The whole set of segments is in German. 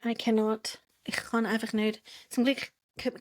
I cannot. Ich kann einfach nicht. Zum Glück,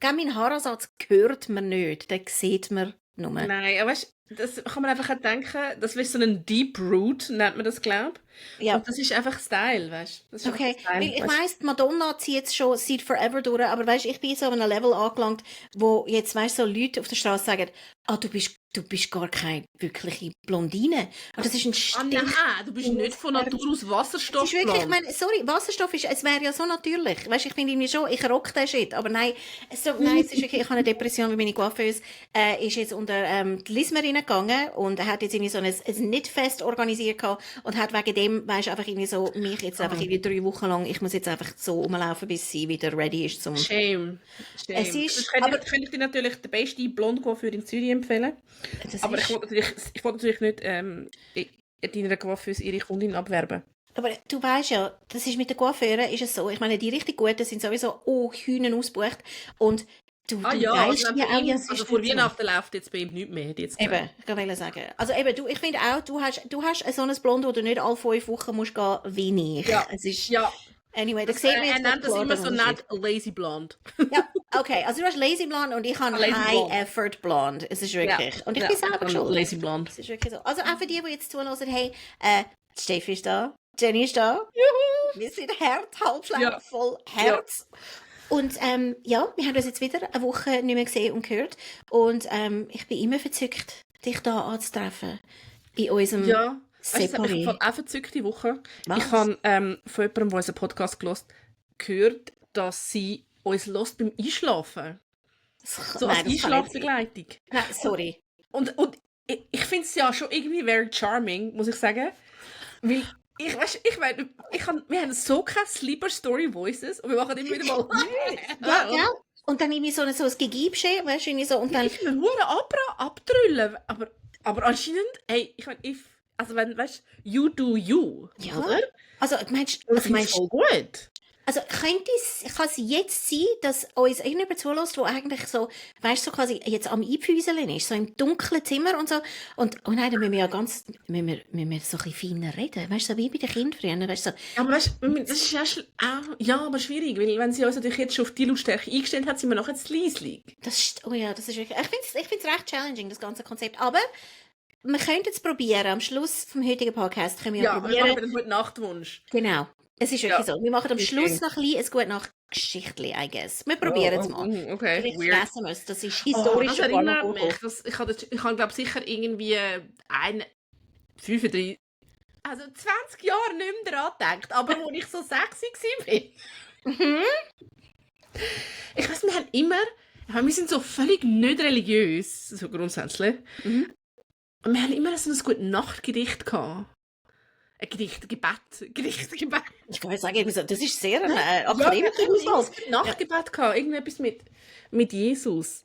mein Haaransatz hört man nicht, den sieht man nur. Nein, aber weißt, das kann man einfach auch denken, das ist so ein Deep Root, nennt man das, glaube ich. Ja. Und das ist einfach Style, weißt du? Das ist einfach Okay, Style, weil ich weißt weiss, Madonna zieht jetzt schon seit forever durch, aber weißt, ich bin so an einem Level angelangt, wo jetzt, weißt, so Leute auf der Straße sagen, du bist gar keine wirkliche Blondine. Aber das ist ein nein, du bist nicht von Natur aus Wasserstoff. Es ist wirklich, ich meine, sorry, Wasserstoff ist, es wäre ja so natürlich. Weißt, ich finde irgendwie schon, ich rock den Shit, aber nein, es ist wirklich, ich habe eine Depression, weil meine Coiffeuse ist jetzt unter die Lismer reingegangen und hat jetzt irgendwie so ein Knitfest organisiert gehabt und hat wegen dem, weißt, einfach irgendwie so mich jetzt einfach irgendwie 3 Wochen lang, ich muss jetzt einfach so rumlaufen, bis sie wieder ready ist zum... Shame. Es ist, kann ich dir natürlich den besten Blondcoiffeur in Zürich empfehlen. Aber ich wollte natürlich nicht deiner Coiffeuse ihre Kundin abwerben. Aber du weißt ja, das ist mit den Coiffeuren ist es so, ich meine, die richtig Guten sind sowieso Hühner ausgebucht und du weißt also ja auch, ja, also vor Weihnachten läuft jetzt bei ihm nichts mehr. Eben, ich wollte sagen. Also eben, ich finde auch, du hast so ein Blond, wo du nicht alle 5 Wochen musst gehen, wie ich. Ja, Es ist, ja. anyway, das sieht man Er jetzt nennt das klar, immer der so Unterschied. nett Lazy Blonde. Ja, okay, also du hast Lazy Blonde und ich habe Lazy High Blonde. Effort Blonde. Es ist wirklich. Und ich bin selber schuld. Lazy Blonde. Es ist wirklich so. Also auch für die jetzt zuhören, hey, Steffi ist da, Jenny ist da. Wir sind halbschlau, voll Herz. Und ja, wir haben uns jetzt wieder eine Woche nicht mehr gesehen und gehört. Und ich bin immer verzückt, dich da anzutreffen. In unserem Separé. Ich habe auch verzückte Woche. Was? Ich habe von jemandem, der unseren Podcast gehört, dass sie uns hört beim Einschlafen. So als Einschlafbegleitung. Nein, sorry. Und ich finde es ja schon irgendwie very charming, muss ich sagen. Weil wir haben so keine Sleeper Story Voices und wir machen immer wieder mal. Ja. Und dann irgendwie so ein Gegiebsche, weißt du, irgendwie so. Und dann. Ich will nur abtrüllen. Aber anscheinend, hey, ich meine, also wenn, weißt du, you do you. Ja. Oder? Also, meinst du, voll gut. Also kann es jetzt sein, dass uns irgendjemand zulässt, der eigentlich so, weißt du, so quasi jetzt am Einpfüseln ist, so im dunklen Zimmer und so. Und oh nein, dann müssen wir ja müssen wir so ein bisschen feiner reden. Weißt du, so wie bei den Kindern früher, weißt du, so. Aber weißt du, das ist aber schwierig, weil wenn sie uns natürlich jetzt schon auf die Lautstärke eingestellt hat, sind wir nachher zu leislich. Das ist wirklich, ich finde es recht challenging, das ganze Konzept. Aber wir könnten es probieren, am Schluss vom heutigen Podcast können wir probieren. Ja, wir machen einen Gute-Nacht-Wunsch. Genau. Es ist wirklich so. Wir machen am Schluss noch ein gutes Nacht-Geschichtli, I guess. Wir probieren es mal. Okay, vielleicht weird. fressen wir es. Das ist historisch. Das erinnert mich. Ich habe glaube sicher irgendwie 35, also 20 Jahre nicht mehr daran gedacht, aber als ich so sexy war. Ich weiss, wir sind so völlig nicht religiös, so grundsätzlich. Und wir haben immer so ein Gute-Nacht-Gedicht gehabt. Ein Gebet. Ich kann sagen, das ist sehr akademisch. Nachtgebet gehabt, irgendetwas mit Jesus.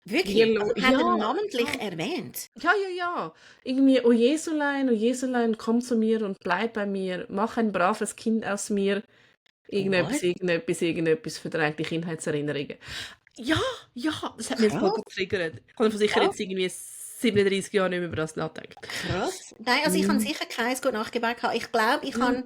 Wirklich? Also, hat er namentlich erwähnt? Ja. Irgendwie, oh Jesulein, komm zu mir und bleib bei mir. Mach ein braves Kind aus mir. Irgendetwas verdrängt die Kindheitserinnerungen. Ja, das hat mich jetzt voll getriggert. Ich habe sicher jetzt irgendwie 37 Jahre nicht mehr über das nachdenken. Krass. Nein, also ich habe sicher kein Gute-Nacht-Gebet gehabt. Ich glaube, ich habe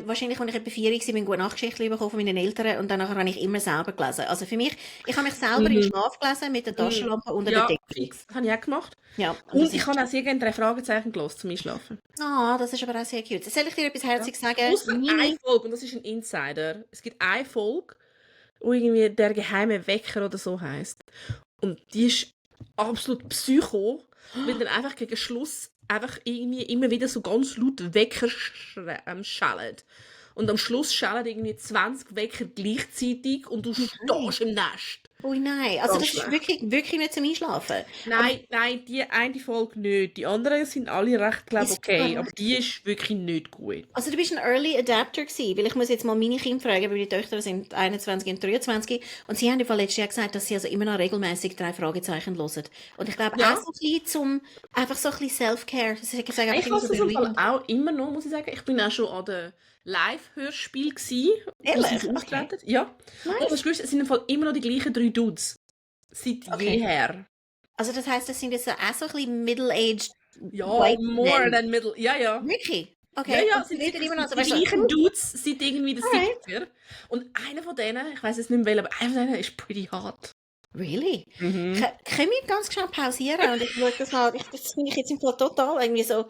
wahrscheinlich, als ich etwa 4 war, eine Gute-Nacht-Geschichte bekommen von meinen Eltern und danach habe ich immer selber gelesen. Also für mich, ich habe mich selber in Schlaf gelesen mit der Taschenlampe unter der Decke. Das habe ich auch gemacht. Ja, und ich habe auch sehr gerne 3 Fragezeichen gelesen zum Einschlafen. Das ist aber auch sehr cute. Soll ich dir etwas Herziges sagen? Ausser eine Folge, und das ist ein Insider. Es gibt eine Folge, wo irgendwie «Der geheime Wecker» oder so heisst. Und die ist absolut psycho, weil dann einfach gegen Schluss einfach irgendwie immer wieder so ganz laut Wecker schallen. Und am Schluss schallen irgendwie 20 Wecker gleichzeitig und du stehst im Nest. Oh nein, also das ist wirklich nicht zum Einschlafen. Nein, die eine Folge nicht. Die anderen sind alle recht, glaube okay, aber die ist wirklich nicht gut. Also du bist ein Early Adapter gewesen, weil ich muss jetzt mal meine Kinder fragen, weil die Töchter sind 21 und 23 und sie haben im Fall letztes Jahr gesagt, dass sie also immer noch regelmäßig 3 Fragezeichen hören. Und ich glaube auch so ein bisschen einfach so ein bisschen Self-Care. Ich höre es im Fall auch immer noch, muss ich sagen. Ich bin auch schon an der Live-Hörspiel gsi. Ehrlich? Okay. Ja. Nice. Und es sind im Fall immer noch die gleichen 3 Dudes. Seit jeher. Also das heisst, das sind jetzt auch so ein bisschen middle-aged more than middle. Ja. Wirklich? Okay, ja, und sie sind reden immer noch so, die weißt du, gleichen Dudes seit irgendwie den alright. 70er. Und einer von denen, ich weiß jetzt nicht mehr welcher, aber einer von denen ist pretty hot. Really? Mhm. Können wir ganz schnell pausieren und ich schaue das mal, das finde ich jetzt im Fall total irgendwie so,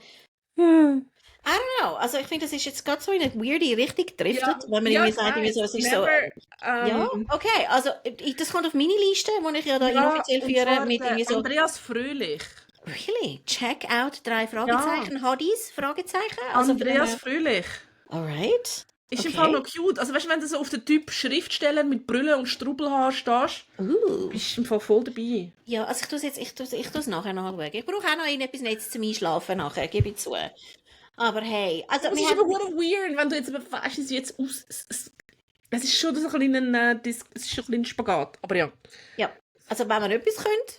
Hm. I don't know, also ich finde, das ist jetzt gerade so in eine weirde Richtung gedriftet, Ja, wenn man ja, irgendwie ich sagt, irgendwie so, weiß. es ist so, Never. ja, okay, also das kommt auf meine Liste, die ich ja da Ja, inoffiziell und führe, zwar mit irgendwie der so, Andreas Fröhlich. really? Check out 3 Ja, Fragezeichen, Hotties, Fragezeichen, also von dem Andreas her, Fröhlich. alright, Ist im Fall okay, noch cute. Also weißt du, wenn du so auf den Typ Schriftsteller mit Brille und Strubelhaar stehst, bist du im Fall voll dabei. ja, also ich tue es nachher nachschauen. Ich brauche auch noch etwas Nettes zum Einschlafen nachher, gebe ich zu. Aber hey, also Aber es wir ist aber haben, hure weird, wenn du jetzt aber weißt, wie es jetzt aus. Es ist schon so ein kleiner, es ist schon ein kleiner Spagat. Aber ja. ja, also wenn man etwas könnte,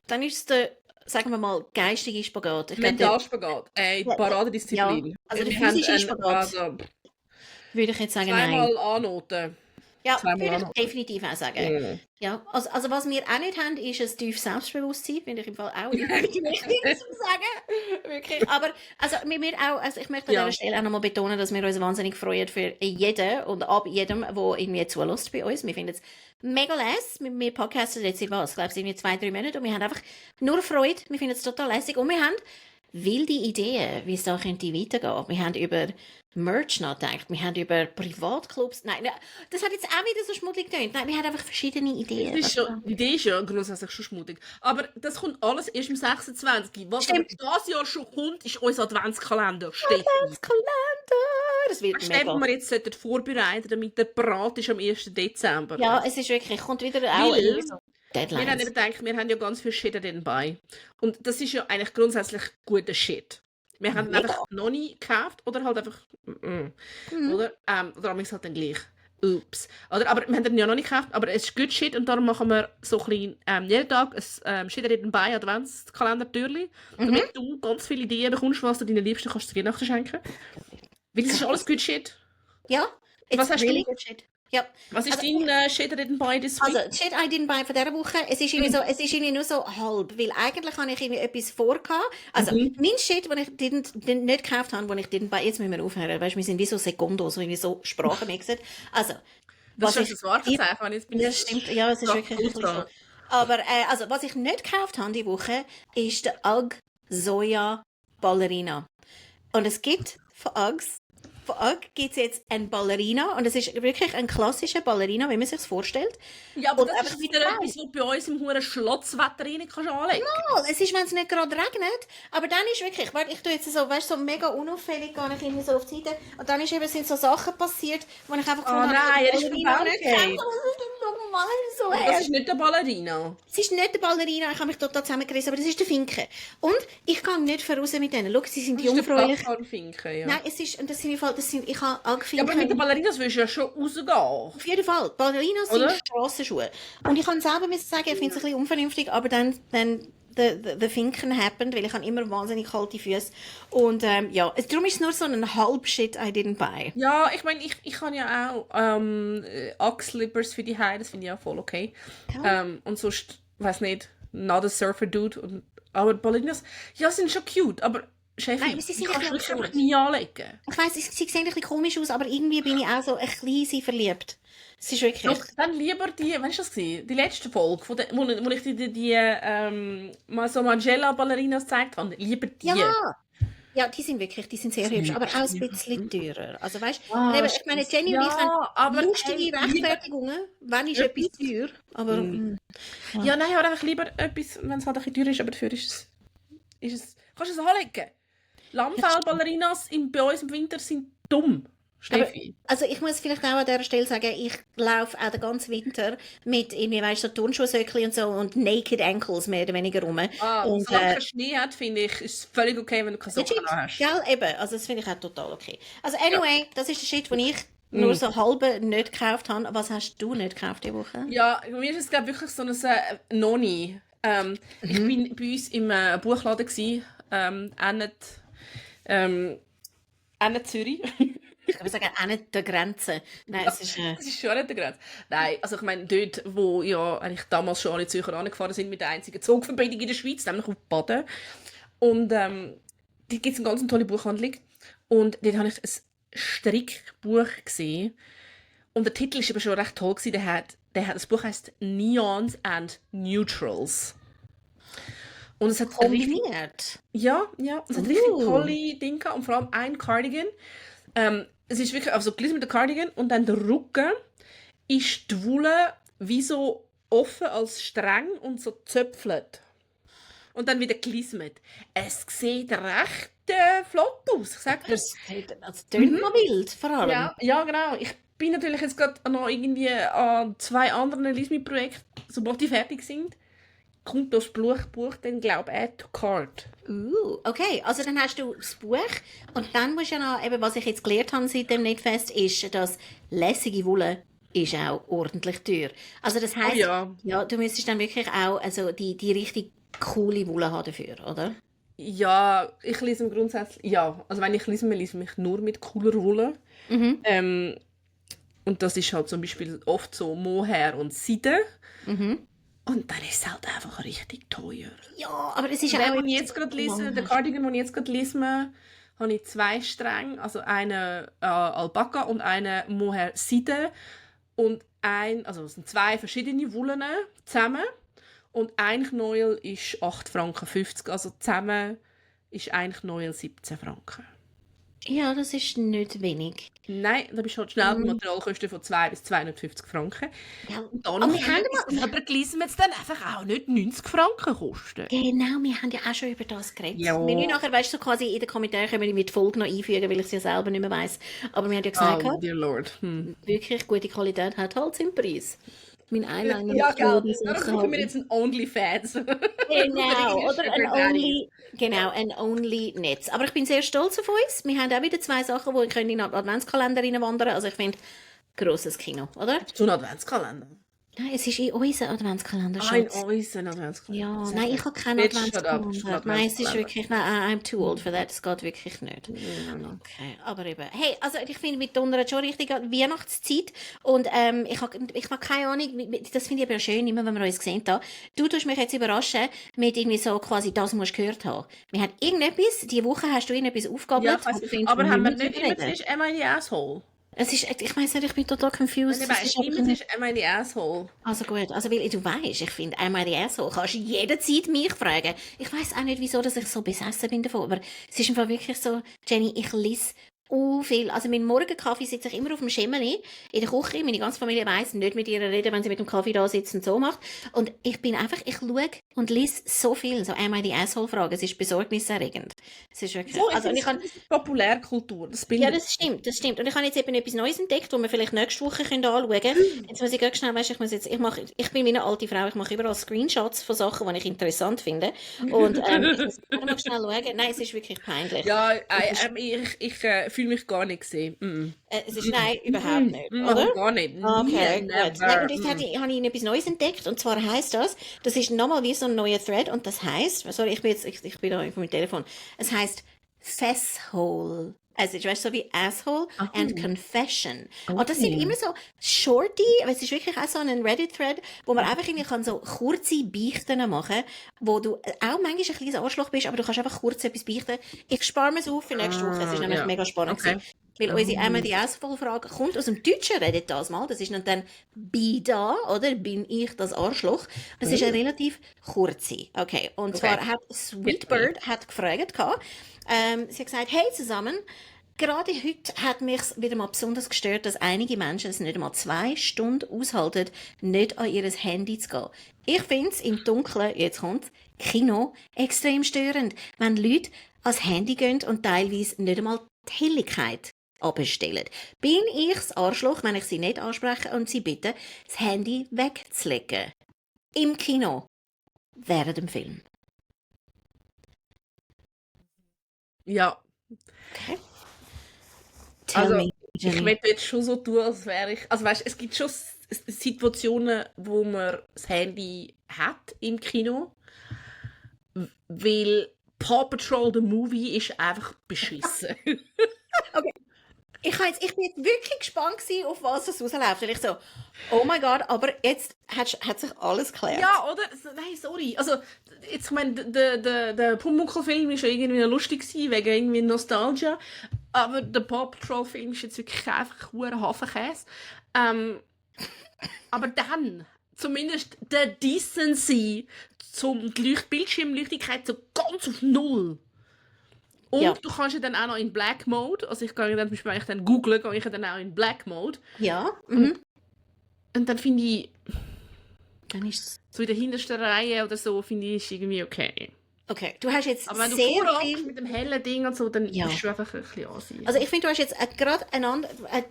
dann ist es der, sagen wir mal, geistige Spagat. Ich glaube, Mentalspagat. Ey, ja, Paradedisziplin. also der Wir haben physische Spagat, also würde ich jetzt sagen, nein. zweimal annoten. Ja, Zweimal würde ich annoten. definitiv auch sagen. Mhm. Ja, also was wir auch nicht haben, ist ein tiefes Selbstbewusstsein, finde ich im Fall auch irgendwie wichtig zu sagen. Wirklich. Aber also, also ich möchte an Ja. dieser Stelle auch nochmal betonen, dass wir uns wahnsinnig freuen für jeden und ab jedem, der irgendwie zulässt bei uns. Wir finden es mega lässig. Wir podcasten jetzt in was? Ich glaube, es sind irgendwie 2-3 Monate und wir haben einfach nur Freude. Wir finden es total lässig und wir haben wilde Ideen, wie es da könnte weitergehen. Wir haben über Merch nachgedacht, wir haben über Privatclubs, nein, das hat jetzt auch wieder so schmuddelig getönt. Nein, wir haben einfach verschiedene Ideen. Das ist schon, die Idee ist ja grundsätzlich schon schmutzig. Aber das kommt alles erst im 26. Was aber Stimmt. das Jahr schon kommt, ist unser Adventskalender. Steffi. Kalender, das wird Weißt du, den mega. wir jetzt vorbereiten, damit der parat ist am 1. Dezember. Ja, es ist wirklich, kommt wieder auch Weil irgendwie so wir haben Deadlines. eben gedacht, wir haben ja ganz viel Shit dabei. Und das ist ja eigentlich grundsätzlich guter Shit. Wir haben ihn Mega. einfach noch nie gekauft oder halt einfach. Mhm. Oder? Oder haben halt dann gleich. Ups. Oder, aber wir haben ihn ja noch nicht gekauft, aber es ist gut Shit und darum machen wir so ein bisschen, jeden Tag ein Shit dabei Adventskalender-Türli, damit du ganz viele Ideen bekommst, was du deinen Liebsten kannst zu Weihnachten schenken. Weil es ist alles gut Shit. Ja, Was hast really du? good shit. Ja. Was ist Also, dein Shit dabei this week? Also, Shit I didn't buy von dieser Woche, es ist irgendwie so, es ist irgendwie nur so halb, weil eigentlich habe ich irgendwie etwas vorgehabt. Also, mein Shit, den ich nicht gekauft habe, den ich didn't buy, jetzt müssen wir aufhören, weißt du, wir sind wie so Sekundos, so irgendwie so Sprachenmixed. Also, Das was ist ich, schon ein Wartezeichen, wenn jetzt bin ja, ich stimmt, ja, es ist so wirklich ein bisschen so. dran. Aber, also, was ich nicht gekauft habe die Woche, ist der UGG Soja Ballerina. Und es gibt von UGG gibt es jetzt ein Ballerina und es ist wirklich ein klassischer Ballerina, wie man sich vorstellt. Ja, aber Und das einfach ist wieder etwas, was du bei uns im hohen Schlotzwetter rein kannst anlegen. Mal, es ist, wenn es nicht gerade regnet, aber dann ist wirklich, weil ich tue jetzt so, weißt du, so mega unauffällig, gehe ich irgendwie so auf die Seite und dann ist eben, sind so Sachen passiert, wo ich einfach gefunden nein, er ist Ballerina von nicht Ballet. kennt, aber es ist normal so Aber das ist nicht der Ballerina. Es ist nicht der Ballerina, ich habe mich total zusammengerissen, aber das ist der Finke. Und ich gehe nicht voraus mit denen. Schau, sie sind Das ist der jungfräulich. Plattformfinken, ja. Nein, es ist, und das sind im Fall, ich habe Ja, aber mit angefangen. den Ballerinas willst du ja schon rausgehen. Auf jeden Fall. Ballerinas sind Oder? Strassenschuhe. Und ich kann selber müssen sagen, ich finde es ein bisschen unvernünftig, aber dann the Finken happened, weil ich habe immer wahnsinnig kalte Füße. Und ja, darum ist es nur so ein Halbshit I didn't buy. Ja, ich meine, ich habe ja auch Ugg-Slippers für die Haare, das finde ich auch voll okay. Ja. Und sonst, weiß nicht, not a surfer dude. Aber Ballerinas, ja, sind schon cute, aber Chefin, Nein, sie die sind kannst du ein bisschen wirklich nie anlegen. Ich weiss, sie sehen ein bisschen komisch aus, aber irgendwie bin ich auch so ein bisschen verliebt. Es ist wirklich... Doch, dann lieber die, weißt du was gewesen? Die letzte Folge, wo ich dir mal so Margiela-Ballerinas gezeigt habe, lieber die. Ja, die sind sehr sind hübsch, aber auch ein wirklich bisschen teurer. Also weißt du, Ah, ich meine, Jenny und ich haben aber lustige hey, Rechtfertigungen, wann ist etwas teuer, aber... Ja, nein, aber einfach lieber etwas, wenn es halt ein bisschen teuer ist, aber dafür kannst du es anlegen. Lammfell-Ballerinas bei uns im Winter sind dumm, Steffi. Also ich muss vielleicht auch an dieser Stelle sagen, ich laufe auch den ganzen Winter mit irgendwie, weißt du, so Turnschuhsöckchen und so und Naked Ankles mehr oder weniger rum. Und, Solange kein Schnee hat, finde ich, ist es völlig okay, wenn du keine Socken legit, hast. gell, eben, also das finde ich auch total okay. Also anyway, das ist der Shit, den ich nur so halbe nicht gekauft habe. Was hast du nicht gekauft diese Woche? Ja, bei mir ist es glaub, wirklich so ein Noni. Ich bin bei uns im Buchladen gsi, nicht Zürich. Ich würde sagen, auch nicht der Grenze. Nein, es ist... Das ist schon nicht der Grenze. Nein, also ich meine, dort, wo ja eigentlich damals schon alle Zürcher angefahren sind mit der einzigen Zugverbindung in der Schweiz, nämlich auf Baden. Und dort gibt es eine ganz tolle Buchhandlung. Und dort habe ich ein Strickbuch gesehen. Und der Titel war aber schon recht toll gewesen. Das Buch heisst Neons and Neutrals. Und es hat Kombiniert? Ja. Es hat richtig tolle Dinge gehabt. Und vor allem ein Cardigan. Es ist wirklich also gleich mit der Cardigan. Und dann der Rücken ist die Wolle wie so offen als Strang und so zöpfelt. Und dann wieder gelismet. Es sieht recht flott aus, ich sag dir. Das tönt noch wild, vor allem. Ja, genau. Ich bin natürlich jetzt gerade noch irgendwie an 2 anderen Lismi-Projekten, sobald die fertig sind, kommt das Buch dann, glaube ich, add to cart. Okay, also dann hast du das Buch und dann musst du ja noch, eben, was ich jetzt gelernt habe seit dem Netfest, ist, dass lässige Wolle ist auch ordentlich teuer. Also das heisst, ja, du müsstest dann wirklich auch also die richtig coole Wolle haben dafür, oder? Ja, ich lese im grundsätzlich, ja. Also wenn ich lese mich nur mit cooler Wolle. Und das ist halt zum Beispiel oft so Mohair und Seide. Und dann ist es halt einfach richtig teuer. Ja, aber es ist ja Der, auch... den ich jetzt gerade lese, der Cardigan, den ich jetzt gerade lese, habe ich 2 Stränge. Also einen Alpaka und einen Mohair Seide. Und also es sind 2 verschiedene Wollen zusammen. Und ein Knäuel ist 8,50 Franken. Also zusammen ist ein Knäuel 17 Franken. Ja, das ist nicht wenig. Nein, da bist du halt schnell bei Materialkosten von 2 bis 250 Franken. Ja. Und dann aber gelesen es dann einfach auch nicht 90 Franken kosten. Genau, wir haben ja auch schon über das geredet. Ja. Wir müssen nachher, weißt du, so quasi in den Kommentaren können wir mit Folge noch einfügen, weil ich es ja selber nicht mehr weiss. Aber wir haben ja gesagt, Oh, dear Lord. wirklich gute Qualität hat halt seinen Preis. Mein Eyeliner Ja, mit gell. Folie Darum suchen wir jetzt einen OnlyFans. Genau, oder ein Only-Netz. Aber ich bin sehr stolz auf uns. Wir haben auch wieder 2 Sachen, die in den Adventskalender reinwandern. Also ich finde, grosses Kino, oder? So ein Adventskalender. Nein, es ist in unserem Adventskalender, Ein Schatz. unseren Adventskalender. Ja, nein, ich habe keinen Jetzt shut up, Adventskalender. Nein, es ist wirklich, nein, I'm too old for that. Das geht wirklich nicht. Okay, aber eben. Hey, also ich finde, wir donnern schon richtig an Weihnachtszeit und ich habe keine Ahnung, das finde ich aber schön, immer wenn wir uns gesehen haben. Du tust mich jetzt überraschen mit irgendwie so quasi, das musst du gehört haben. Wir haben irgendetwas, diese Woche hast du irgendetwas aufgegabelt. Ja, aber haben wir nicht immer zuerst Am I the Asshole? Es ist, ich weiss nicht, ich bin total confused. Es ist immer zuerst Am I the Asshole. Also gut, also weil du weißt, ich finde, einmal die so kannst du jederzeit mich fragen. Ich weiss auch nicht, wieso dass ich so besessen bin davon, aber es ist einfach wirklich so, Jenny, ich lese viel. Also mein Morgenkaffee sitze ich immer auf dem Schemmeli in der Küche. Meine ganze Familie weiss, nicht mit ihr reden, wenn sie mit dem Kaffee da sitzt und so macht. Und ich bin einfach, ich schaue und lese so viel, so einmal die Asshole-Fragen. Es ist besorgniserregend. Es ist wirklich... So, also, das ist Populärkultur. Ja, das stimmt. Und ich habe jetzt eben etwas Neues entdeckt, das wir vielleicht nächste Woche anschauen können. Jetzt muss ich ganz schnell, weißt, ich bin wie eine alte Frau, ich mache überall Screenshots von Sachen, die ich interessant finde. Und ich muss mal schnell schauen. Nein, es ist wirklich peinlich. Ja, ich fühle mich gar nicht gesehen. Es ist, nein, überhaupt nicht, oder? Gar nicht. Okay, Never. gut. Nein, und jetzt habe ich etwas Neues entdeckt, und zwar heisst das ist nochmal wie so ein neuer Thread, und das heisst, sorry, ich bin da auf meinem Telefon, es heisst Fesshole. Also, du weißt, so wie Asshole and Confession. Und das sind immer so shorty, aber es ist wirklich auch so ein Reddit-Thread, wo man einfach irgendwie kann so kurze Beichten machen, wo du auch manchmal ein kleines Arschloch bist, aber du kannst einfach kurz etwas beichten. Ich spare mir es auf für nächste Woche, es ist nämlich mega spannend gewesen. Weil unsere einmal die Asshole-Frage kommt aus dem Deutschen, redet das mal, das ist dann «Bi da», oder «Bin ich das Arschloch?» Das ist eine relativ kurze. Okay, und zwar hat Sweetbird gefragt, sie hat gesagt, hey zusammen, gerade heute hat mich wieder mal besonders gestört, dass einige Menschen es nicht einmal 2 Stunden aushalten, nicht an ihr Handy zu gehen. Ich finde es im Dunkeln, jetzt kommt Kino, extrem störend, wenn Leute ans Handy gehen und teilweise nicht einmal die Helligkeit abstellen. Bin ich das Arschloch, wenn ich sie nicht anspreche und sie bitte, das Handy wegzulegen? Im Kino. Während dem Film. Ja. Okay. Also, ich möchte jetzt schon so tun, als wäre ich... Also weißt, es gibt schon Situationen, wo man das Handy hat im Kino, weil Paw Patrol, the Movie, ist einfach beschissen. Okay. Ich bin jetzt wirklich gespannt gewesen, auf was es rausläuft. Und ich so, oh mein Gott, aber jetzt hat sich alles geklärt. Ja, oder? Nein, sorry. Also, jetzt, ich meine, der Pumuckl-Film war ja irgendwie noch lustig gewesen, wegen irgendwie Nostalgia. Aber der Paw Patrol-Film ist jetzt wirklich einfach ein Hafenkäse. Aber dann zumindest der Decency die Bildschirmleuchtigkeit so ganz auf Null. Und Ja. du kannst ja dann auch noch in Black Mode, also ich gehe dann zum Beispiel, wenn ich dann google, gehe ich dann auch in Black Mode. Ja. Und dann finde ich, Dann ist so in der hintersten Reihe oder so, finde ich, ist irgendwie okay. okay. Du hast jetzt Aber wenn du sehr vorhockst viel... mit dem hellen Ding und so, dann Ja. bist du einfach ein bisschen ansehen. Also ich finde, du hast jetzt gerade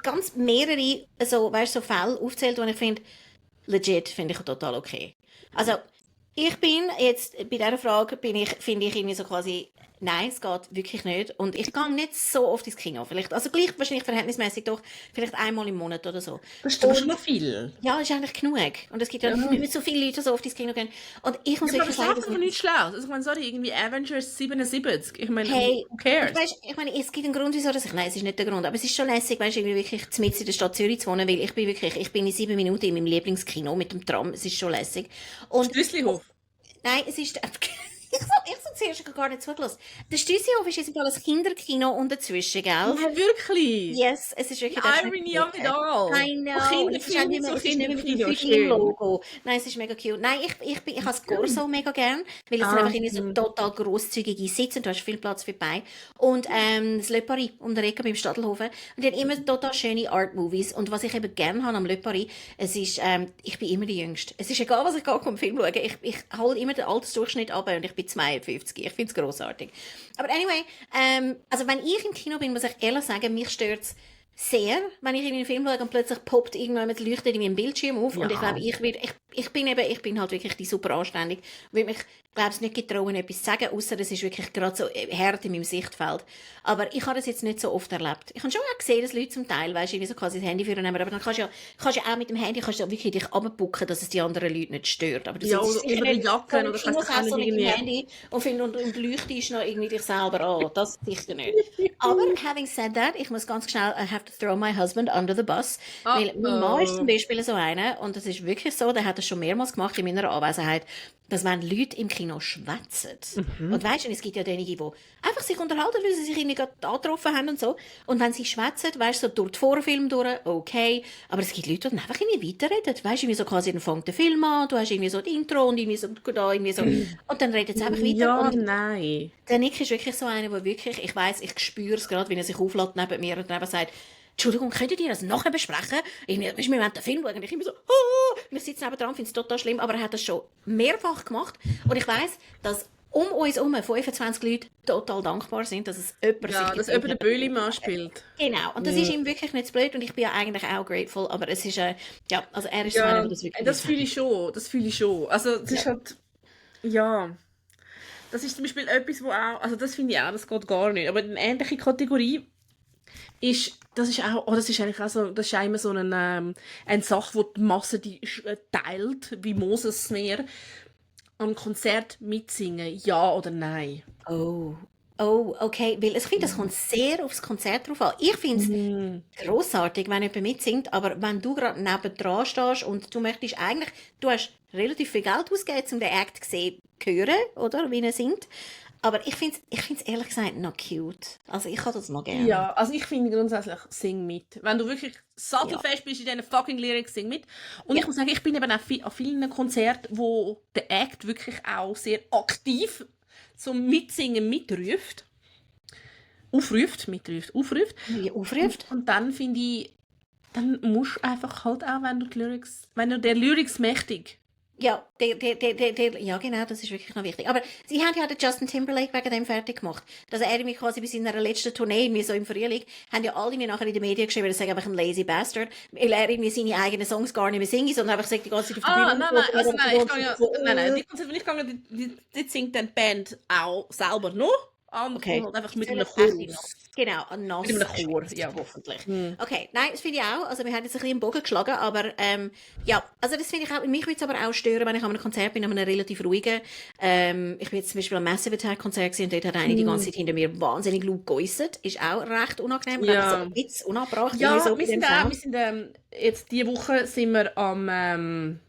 ganz mehrere so Fälle aufgezählt, wo ich finde, legit finde ich total okay. Also ich bin jetzt bei dieser Frage, finde ich irgendwie so quasi, nein, es geht wirklich nicht. Und ich gehe nicht so oft ins Kino. Vielleicht, also gleich wahrscheinlich verhältnismäßig doch, vielleicht einmal im Monat oder so. Das ist aber schon noch viel. Ja, ist eigentlich genug. Und es gibt ja nicht so viele Leute, die so oft ins Kino gehen. Und ich muss Ja, aber wirklich das sagen, sagt aber nicht schlau. Also ich meine, sorry, irgendwie Avengers 77. Ich meine, hey, who cares? weißt, ich meine, es gibt einen Grund, wieso das nein, es ist nicht der Grund, aber es ist schon lässig, weißt, irgendwie wirklich mitten in der Stadt Zürich zu wohnen, weil ich bin in 7 Minuten in meinem Lieblingskino mit dem Tram, es ist schon lässig. Und Schlüsselhof. nein, es ist, ich so zuerst gar nicht zugelassen. Der Stüssihof ist jetzt im Fall ein Kinderkino und dazwischen, gell? Ja, wirklich? Yes, es ist wirklich... The irony of it all. I know. Und es ist auch nicht mehr, es ist nicht mehr mit dem Film-Logo. Nein, es ist mega cute. Nein, ich habe das Corso mega gern, weil es sind einfach irgendwie so total grosszügige Sitze und du hast viel Platz für die Beine. Und das Le Paris um den Ecke beim Stadelhofen. Und die haben immer total schöne Art-Movies. Und was ich eben gerne habe am Le Paris, es ist, ich bin immer die Jüngste. Es ist egal, was ich gehe, Film schauen. Ich hole immer den Altersdurchschnitt ab und ich bin 52. Ich finde es grossartig. Aber anyway, also wenn ich im Kino bin, muss ich ehrlich sagen, mich stört es sehr, wenn ich in einen Film schaue und plötzlich poppt irgendjemand leuchtet in meinem Bildschirm auf. Ja. Und ich glaube, ich bin halt wirklich die super anständig. Ich würde mich, glaube ich, nicht getrauen, etwas zu sagen, außer es ist wirklich gerade so hart in meinem Sichtfeld. Aber ich habe das jetzt nicht so oft erlebt. Ich habe schon auch gesehen, dass Leute zum Teil, weißt du, so quasi das Handy für nehmen, aber dann kannst du ja auch mit dem Handy wirklich dich runterbucken, dass es die anderen Leute nicht stört. Aber du Ja, sitzt oder über die Jacken oder so kannst du mit dem irgendwie... Handy und leuchtest noch irgendwie dich selber an. Das sicher nicht. Aber having said that, ich muss ganz schnell, I have to throw my husband under the bus. Weil mein Mann ist zum Beispiel so einer, und das ist wirklich so, der hat das schon mehrmals gemacht in meiner Anwesenheit, dass wenn Leute im Kino schwätzen, und weisst du, es gibt ja diejenigen, die einfach sich unterhalten, weil sie sich irgendwie gerade angetroffen haben und so, und wenn sie schwätzen, weisst du, so durch den Vorfilm durch, okay, aber es gibt Leute, die dann einfach irgendwie weiterreden, weisst du, irgendwie so quasi, dann fängt der Film an, du hast irgendwie so die Intro und irgendwie so, da, irgendwie so, und dann redet es einfach weiter. Ja, Und nein. der Nick ist wirklich so einer, der wirklich, ich weiss, ich spüre es gerade, wenn er sich auflädt neben mir und neben sagt, Entschuldigung, könntet ihr das nachher besprechen? Wir wollen den Film schauen. Und ich immer so, wir sitzen neben dran, finde es total schlimm, aber er hat das schon mehrfach gemacht. Und ich weiss, dass um uns herum 25 Leute total dankbar sind, dass es jemand Ja, dass jemand den Böhli-Mann spielt. Genau, und das ist ihm wirklich nicht zu blöd und ich bin ja eigentlich auch grateful, aber es ist, ja, also er ist so einer, der das wirklich das fühle ich schon. Also, das ist halt, ja, das ist zum Beispiel etwas, wo auch, also das finde ich auch, das geht gar nicht, aber eine ähnliche Kategorie das ist eigentlich auch so, das ist auch immer so eine Sache, wo die Masse teilt, wie Moses Meer, am Konzert mitsingen, ja oder nein? Oh, okay, weil ich finde, das kommt sehr aufs Konzert drauf an. Ich finde es grossartig, wenn jemand mitsingt, aber wenn du gerade nebendran stehst und du möchtest eigentlich, du hast relativ viel Geld ausgegeben, um den Act zu hören, oder, wie er singt. Aber ich finde es ehrlich gesagt noch cute. Also ich habe das noch gerne. Ja, also ich finde grundsätzlich, sing mit. Wenn du wirklich sattelfest bist in diesen fucking Lyrics, sing mit. Und ich muss sagen, ich bin eben auch an vielen Konzerten, wo der Act wirklich auch sehr aktiv zum Mitsingen mitruft. Aufruft. Ja, aufruft. Und dann finde ich, dann musst du einfach halt auch, wenn du der Lyrics mächtig. Ja, ja, genau, das ist wirklich noch wichtig. Aber sie haben ja den Justin Timberlake wegen dem fertig gemacht. Dass er irgendwie quasi bei seiner letzten Tournee, irgendwie so im Frühling, haben ja alle nachher in den Medien geschrieben, er sei einfach ein lazy bastard, weil er irgendwie seine eigenen Songs gar nicht mehr singt, sondern einfach sagt die ganze Zeit auf der Bühne. Nein, die Konzerte, die ich gehe, die singt dann die Band auch selber noch. Okay. Und einfach mit einem Chor. Genau, ein Nass. Mit einem Chor, ja. Hoffentlich. Okay, nein, das finde ich auch. Also wir haben jetzt ein bisschen im Bogen geschlagen, aber ja, also das finde ich auch, mich würde es aber auch stören, wenn ich an einem Konzert bin, an einem relativ ruhigen. Ich bin jetzt zum Beispiel am Massive Attack Konzert gewesen, und dort hat eine die ganze Zeit hinter mir wahnsinnig laut geäusset. Ist auch recht unangenehm. Ja. So ein bisschen unabbracht. Ja, so wir sind jetzt diese Woche sind wir am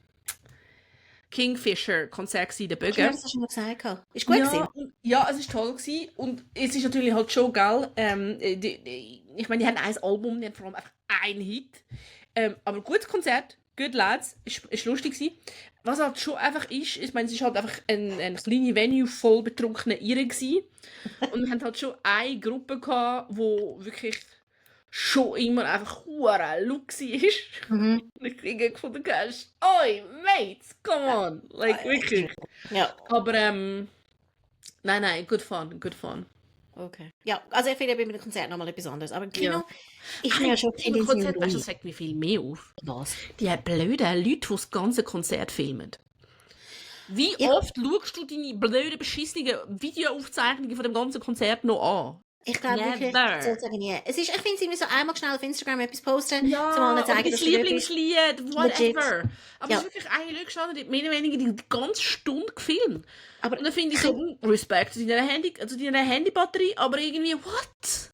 Kingfisher-Konzert gewesen, der Ja, Bögen. das hast du mir gesagt. Ist gut gewesen? Ja, es war toll gewesen. Und es ist natürlich halt schon geil. Ich meine, die haben ein Album, die haben vor allem einfach einen Hit. Aber gutes Konzert, good lads, ist lustig gewesen. Was halt schon einfach ist, ich meine, es ist halt einfach ein kleine Venue voll betrunkener Iren gewesen. Und wir hatten halt schon eine Gruppe gehabt, wo wirklich schon immer einfach hure Look war. Mhm. Und ich kriege gefunden, oi, Mates, come on. Like, wirklich. Ja. Aber, nein, good fun. Okay. Ja, also ich finde bei einem Konzert nochmal etwas anderes. Aber im Kino Ja. ist mir ja schon Im Konzert, weißt du, das regt mich viel mehr auf. Was? Die blöden Leute, die das ganze Konzert filmen. Wie Ja. oft schaust du deine blöden, beschissenen Videoaufzeichnungen von dem ganzen Konzert noch an? Ich glaube wirklich, Never. sozusagen nie. Ich finde es irgendwie so einmal schnell auf Instagram etwas posten, Ja, zum anderen zeigen, das dass du wirklich... Lieblingslied, Legit. whatever. Aber Ja. es ist wirklich eine Leute gestanden, die hat mehr oder weniger die ganze Stunde gefilmt. Aber Und dann finde ich so, Respekt zu deiner Handybatterie, aber irgendwie, what?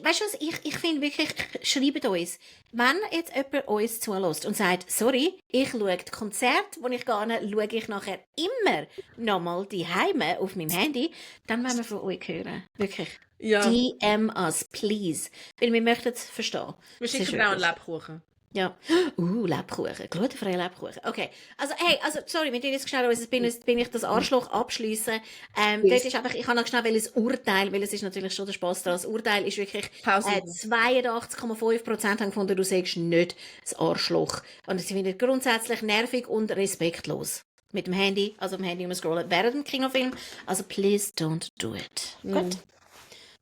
weißt du was, ich finde wirklich, schreibt uns, wenn jetzt jemand uns zulässt und sagt, sorry, ich schaue die Konzerte, die ich gehe, schaue ich nachher immer nochmal die Heime auf meinem Handy, dann wollen wir von euch hören. Wirklich. Ja, DM us, please. Weil wir möchten es verstehen. wir Es ist schicken mir auch einen wirklich- Lebkuchen. Ja. Lebkuchen. Glutenfreie Lebkuchen. Okay. Also, hey, sorry, wir tun jetzt schnell bin ich das Arschloch abschliessen. Dort ist einfach, ich kann noch schnell das Urteil, weil es ist natürlich schon der Spass dran. Das Urteil ist wirklich, Pause. 82,5% haben gefunden, du sagst nicht das Arschloch. Und sie finden grundsätzlich nervig und respektlos. Mit dem Handy, also dem Handy scrollen während dem Kinofilm. Also, please don't do it. Gut?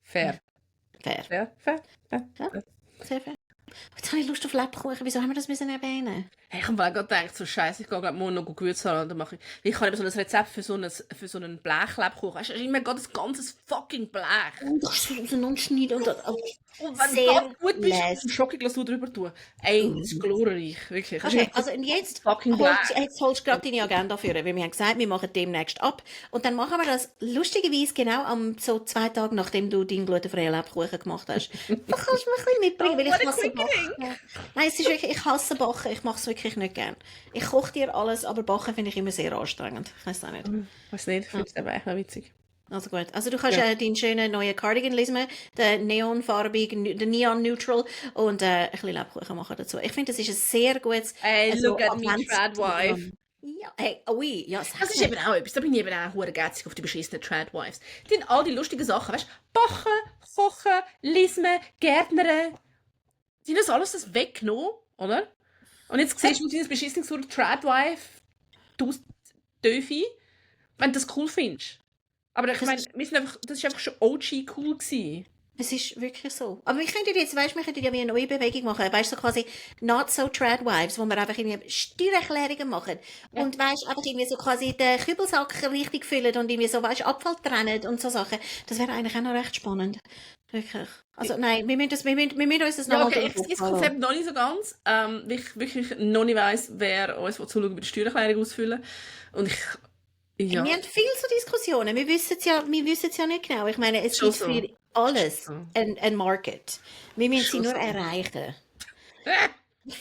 Fair. Fair. Sehr fair. Jetzt habe ich Lust auf Lebkuchen. Wieso haben wir das müssen erwähnen? Hey, ich habe gerade gedacht, so scheiße, ich gehe glaub, morgen noch Gewürze holen und dann mache ich habe eben so ein Rezept für so einen Blechlebkuchen. Weißt du, immer gerade ein ganzes fucking Blech. Und das so auseinanderschneiden und Und wenn sehr du ganz gut bist, lässig. eine Schokoglasur drüber tun. Ey, das ist glorreich, wirklich. Das ist Okay, echt also und jetzt fucking holst Blech. du gerade deine Agenda führen, weil wir haben gesagt, wir machen demnächst ab. Und dann machen wir das lustigerweise genau am so 2 Tage, nachdem du deinen glutenfreien Lebkuchen gemacht hast. Da kannst du mir ein bisschen mitbringen, weil ich what a hasse quickening. Backen. Nein, es ist wirklich, ich hasse Backen, ich mache es wirklich nicht gern. Ich koche dir alles, aber Backen finde ich immer sehr anstrengend. Ich weiß auch nicht. Weiß nicht, ich finde es aber echt noch witzig. Also gut. Also du kannst Ja. deinen schönen neuen Cardigan lesen, den neonfarbigen, den Neon Neutral und ein bisschen Lebkuchen machen dazu. Ich finde, das ist ein sehr gutes... Ey, also, look at me, Advents- Tradwife. Ja, hey, oui, ja, sag Das ist mir. eben auch etwas, da bin ich eben auch hure geizig auf die beschissenen Tradwives. Die haben all die lustigen Sachen, weißt du, Backen, Kochen, Lesen, Gärtnern. Die haben das alles weggenommen, oder? Und jetzt siehst du dieses beschissenes Wort Tradwife, du Döfi, wenn du das cool findest. Aber ich Das meine, das ist einfach schon OG cool gewesen. Es ist wirklich so. Aber wir könnten jetzt, weißt du, wir könnten ja wie eine neue Bewegung machen. Weißt du, so quasi Not So Tradwives, wo wir einfach irgendwie Steuererklärungen machen. Und weißt du, einfach irgendwie so quasi den Kübelsack richtig füllen und irgendwie so, weißt du, Abfall trennen und so Sachen. Das wäre eigentlich auch noch recht spannend. Wirklich. Also nein, wir müssen uns das Ja, nochmal okay, ich verstehe das Konzept noch nicht so ganz, weil ich wirklich noch nicht weiss, wer uns zuschauen über die Steuererklärung ausfüllen. Und ja. Wir haben viele so Diskussionen. Wir wissen es ja nicht genau. Ich meine, es Schon gibt so. für alles So. ein Market. Wir müssen sie Schon nur so. erreichen.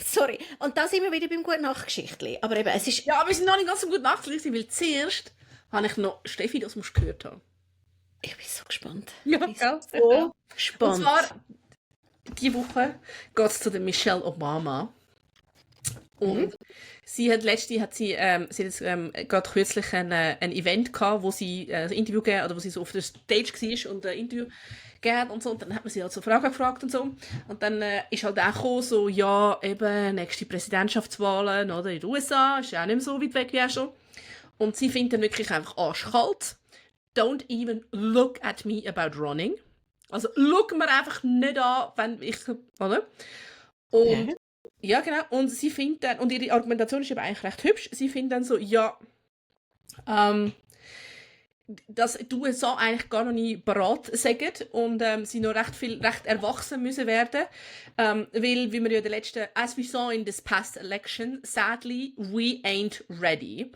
Sorry. Und da sind wir wieder beim Gute-Nacht-Geschichtli. Aber eben, es ist... Ja, aber wir sind noch nicht ganz so gut nachgelesen, weil zuerst habe ich noch Steffi, das musst du gehört haben. Ich bin so gespannt. Ja, Ich bin gell? so Und gespannt. zwar, diese Woche geht es zu der Michelle Obama. Und sie hat jetzt gerade kürzlich ein Event gehabt, wo sie ein Interview gegeben oder wo sie so auf der Stage war und ein Interview gegeben hat und so. Und dann hat man sie halt so Fragen gefragt und so. Und dann ist halt auch gekommen, so, ja, eben, nächste Präsidentschaftswahlen oder in den USA, ist ja auch nicht mehr so weit weg wie auch schon. Und sie findet dann wirklich einfach arschkalt. Don't even look at me about running. Also, look mir einfach nicht an, wenn ich, oder? Und, ja, genau. Und sie findet dann, und ihre Argumentation ist eben eigentlich recht hübsch, sie findet dann so, ja, dass die USA eigentlich gar noch nicht bereit sind und sie noch recht erwachsen müssen werden, weil, wie wir ja in der letzten, as we saw in this past election, sadly, we ain't ready.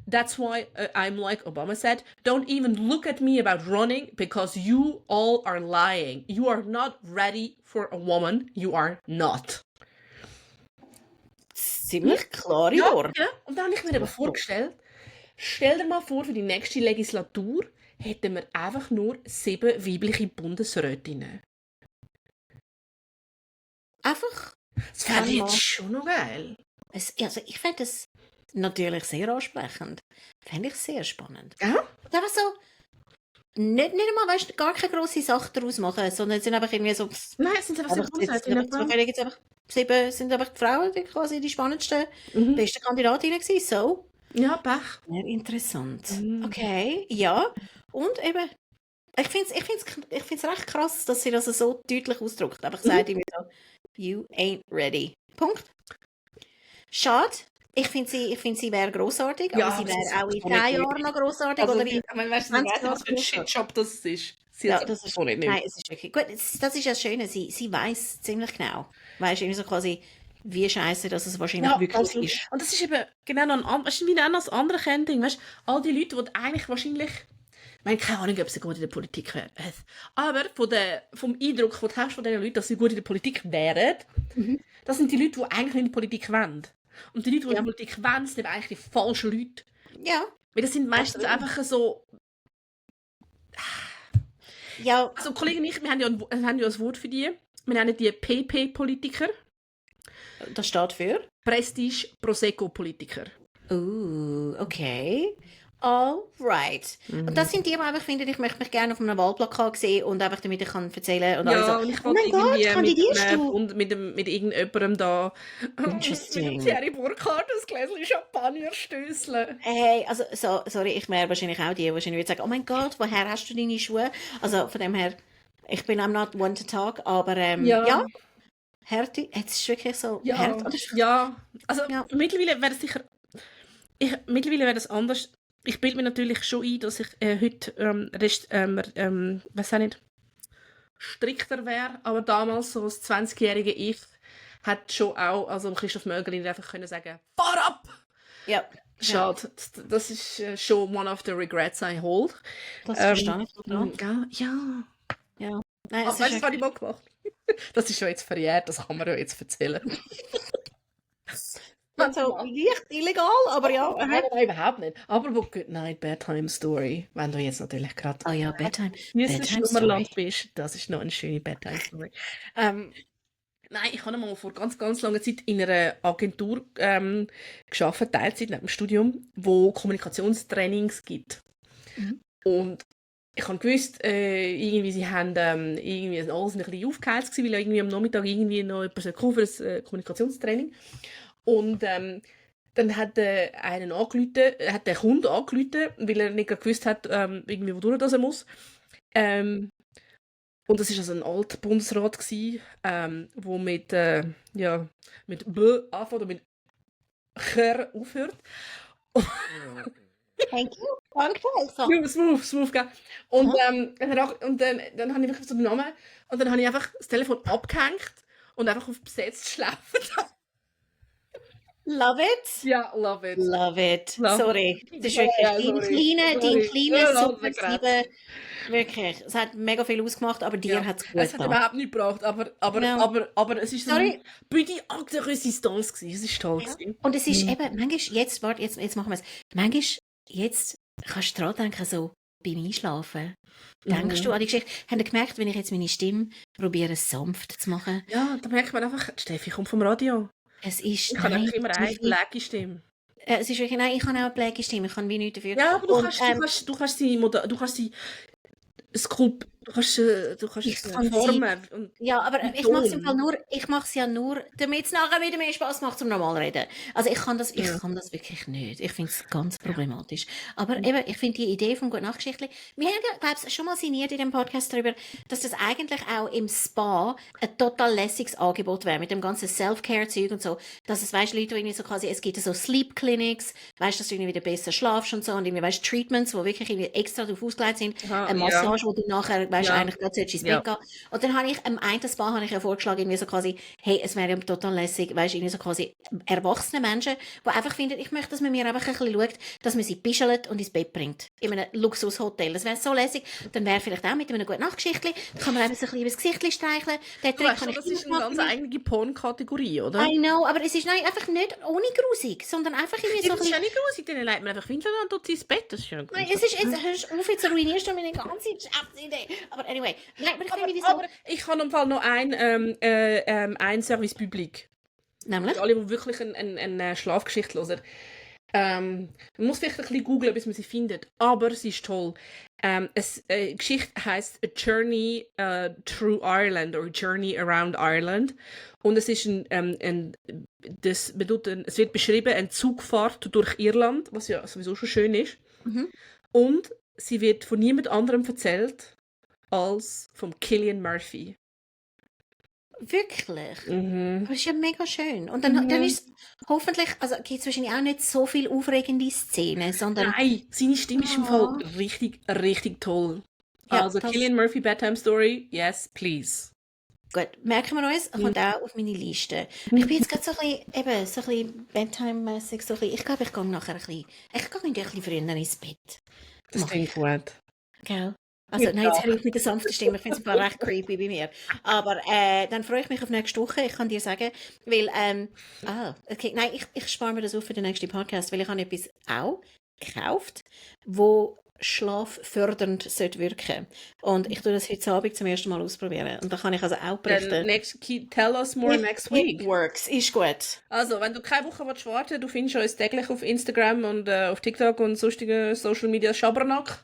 That's why I'm like Obama said, don't even look at me about running because you all are lying. You are not ready for a woman. You are not. ziemlich klare Ja, Worte. ja. Und dann habe ich mir eben vorgestellt, stell dir mal vor, für die nächste Legislatur hätten wir einfach nur 7 weibliche Bundesrätinnen. Einfach Das fände ich einmal. jetzt schon noch geil. Also ich fände es natürlich sehr ansprechend. Fände ich sehr spannend. Ja? Und einfach so, nicht einmal, weißt du, gar keine grosse Sache daraus machen, sondern es sind einfach irgendwie so, Nein, es sind einfach 7 einfach, jetzt, Bundesrätinnen. zufällig jetzt einfach 7 sind einfach die Frauen, die quasi die spannendsten, Mhm. besten Kandidatinnen gewesen, so. Ja, Pech. Sehr interessant. Mhm. Okay, ja. Und eben, ich finde es recht krass, dass sie das so deutlich ausdrückt. Einfach sagt immer so, you ain't ready. Punkt. Schade. Ich finde sie wäre grossartig, Ja, aber sie aber sie ist wäre auch in auch nicht 10 nötig. Jahren noch grossartig Also, oder wie, in ich meine, weißt du, 20 was Jahren für ein grossartig. Shitjob das ist? Sie Ja, hat das ist, so nicht nein, nötig. es ist wirklich gut. Das ist das Schöne. Sie weiß ziemlich genau. Weißt du, irgendwie so quasi, wie scheiße, dass es wahrscheinlich Ja, wirklich absolut. ist. Und das ist eben genau noch weißt du, wie auch noch das andere Kennding, weißt du, all die Leute, die eigentlich wahrscheinlich, ich meine, keine Ahnung, ob sie gut in der Politik wären, aber vom Eindruck, den du hast von diesen Leuten, dass sie gut in der Politik wären, das sind die Leute, die eigentlich nicht in die Politik wollen. Und die Leute, die in Ja. die Politik wollen, sind eben eigentlich die falschen Leute. Ja, Weil das sind meistens absolut. einfach so, Ja, also Kollegen und ich, wir haben ja ein Wort für die, wir nennen die PP-Politiker, das steht für. Prestige Prosecco-Politiker. Okay. Alright. Und das sind die, die einfach finden, ich möchte mich gerne auf einem Wahlplakat sehen und einfach damit ich kann erzählen und alle Ja, so, und ich oh wollte mein Gott, irgendwie kandidierst du? und mit irgendjemandem da mit dem Interesting. Thierry Burkhardt das Gläschen Champagner stößeln. Hey, also, sorry, ich wäre wahrscheinlich auch die wahrscheinlich würde sagen, oh mein Gott, woher hast du deine Schuhe? Also von dem her, ich bin I'm not one to talk, aber ja, Härte, jetzt ist wirklich so Ja, hart. ja. Also Ja. mittlerweile wäre es sicher, mittlerweile wäre es anders. Ich bilde mir natürlich schon ein, dass ich heute weiß auch nicht, strikter wäre, aber damals, so als 20-jährige ich, hat schon auch, also Christoph Mögerlin einfach können sagen, fahr ab! Ja, Schade, das ist schon one of the regrets I hold. das verstehe ich total. Gell? Ja. Ja. Nein, Ah, es weißt du, ist was habe ich mal gemacht? Das ist schon jetzt verjährt, das kann man ja jetzt erzählen. also leicht illegal, aber ja. Nein, überhaupt nicht. Aber wo Good Night Bedtime Story, wenn du jetzt natürlich gerade Oh ja, Bedtime. Bedtime Bedtime Story bist, das ist noch eine schöne Bedtime Story. Nein, ich habe mal vor ganz, ganz langer Zeit in einer Agentur gearbeitet, Teilzeit neben dem Studium, wo Kommunikationstrainings gibt. Und ich habe gewusst, irgendwie, sie haben irgendwie alles ein bisschen aufgeheizt gewesen, weil irgendwie am Nachmittag irgendwie noch jemand kommen für ein Kommunikationstraining. Und dann hat einen angerufen, hat der Kunde angerufen, weil er nicht gewusst hat, irgendwie wodurch er muss. Und das war also ein alter Bundesrat, der mit B anfängt oder mit Cher aufhört. Thank you. Danke. Also. Ja, smooth, gell? Und, dann habe ich wirklich so den Namen und dann habe ich einfach das Telefon abgehängt und einfach auf besetzt geschlafen. Love it. Ja, love it. Love it. Love Sorry. Das ist Ja, wirklich ja, dein sorry. kleiner Ja, subversive. Wirklich. Es hat mega viel ausgemacht, aber dir Ja. hat es gut Es hat getan. überhaupt nichts gebraucht, aber es war so Sorry. ein Petit Acte de Résistance gewesen. Es war toll. Ja. gewesen. Und es ist eben, manchmal, jetzt machen wir es. Manchmal, jetzt kannst du daran denken, so beim Einschlafen. Denkst du an die Geschichte? Habt ihr gemerkt, wenn ich jetzt meine Stimme probiere, sanft zu machen? Ja, da merkt man einfach, Steffi kommt vom Radio. Es ist, Ich habe nein, einfach immer eine Steffi, bläge Stimme. es ist wirklich, nein, ich habe auch eine bläge Stimme, ich kann wie nichts dafür. Ja, aber du Und, kannst sie du kannst Ich es kann sie- formen. Und Ja, aber Mit ich mache es im Ton. Fall nur, ich mache es ja nur, damit es nachher wieder mehr Spaß macht zum normal reden. Also ich kann das wirklich nicht. Ich finde es ganz problematisch. Aber eben, ich finde die Idee von Gute Nacht-Geschichtli, wir haben ja, glaube ich, schon mal sinniert in dem Podcast darüber, dass das eigentlich auch im Spa ein total lässiges Angebot wäre, mit dem ganzen Self-Care-Zeug und so, dass es, weißt, Leute, die irgendwie so quasi, es gibt so Sleep-Clinics, weißt, dass du irgendwie wieder besser schlafst und so, und irgendwie, weißt, Treatments, die wirklich irgendwie extra darauf ausgelegt sind, Aha, eine ja. Massage, wo du nachher, weißt, Ja, eigentlich gerade solltest du ins ja. Bett gehen. Und dann habe ich, einen Paar habe ich ja vorgeschlagen, irgendwie so quasi, hey, es wäre ja total lässig, weißt, irgendwie so quasi erwachsene Menschen, die einfach finden, ich möchte, dass man mir einfach ein bisschen schaut, dass man sie bischelt und ins Bett bringt. In einem Luxushotel. Das wäre so lässig. Dann wäre vielleicht auch mit einem guten Nachtgeschichtli, dann kann man eben so ein bisschen übers Gesicht streicheln. Den Du Trick weißt kann schon, ich das immer ist eine machen. ganz eigene Porn-Kategorie, oder? I know, aber es ist nein, einfach nicht ohne grusig, sondern einfach irgendwie so Ja, ein das ist ja bisschen... nicht grusig, denen legt man einfach Windeln an, tut sie ins Bett, das ist ja Nein, ganz es ist, jetzt hörst du auf, jetzt ruinierst du meine ganze Geschäftsidee. Aber anyway, nein, aber ich finde wie so... Aber ich habe im Fall noch ein Service Public. Nämlich? Für alle, die wirklich eine Schlafgeschichte hören. Man muss vielleicht ein bisschen googlen, bis man sie findet. Aber sie ist toll. Die Geschichte heisst A Journey Through Ireland oder Journey Around Ireland. Und es ist es wird beschrieben, eine Zugfahrt durch Irland, was ja sowieso schon schön ist. Mhm. Und sie wird von niemand anderem erzählt als vom Cillian Murphy. Wirklich? Mhm. Das ist ja mega schön. Und dann ist es hoffentlich, also gibt es wahrscheinlich auch nicht so viele aufregende Szenen, sondern... Nein, seine Stimme ist im Fall Ah. richtig, richtig toll. Ja, Also das- Cillian Murphy Bedtime Story, yes, please. Gut, merken wir uns, kommt auch auf meine Liste. Ich bin jetzt gerade so ein bisschen, eben, so ein bisschen Bedtime-mässig, so ein bisschen, ich glaube, ich gehe nachher ein bisschen, ich gehe ein bisschen früher ins Bett. Das Mach klingt gut. Gell? Also, nein, jetzt höre ich mit der sanften Stimme. Ich finde es ein paar recht creepy bei mir. Aber dann freue ich mich auf nächste Woche. Ich kann dir sagen, weil, okay, nein, ich spare mir das auf für den nächsten Podcast, weil ich habe etwas auch gekauft, wo schlaffördernd sollte wirken. Und ich tue das heute Abend zum ersten Mal ausprobieren. Und da kann ich also auch Then berichten. tell us more next week. It works. Ist gut. Also, wenn du keine Woche warten willst, du findest uns täglich auf Instagram und auf TikTok und sonstige Social Media Schabernack.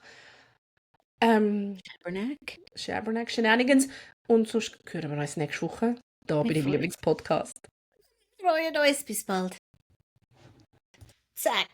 Bernack. Schabernack Shenanigans. Und sonst hören wir uns nächste Woche da bei dem freuen uns. Lieblingspodcast. Freuen uns. Bis bald. Zack.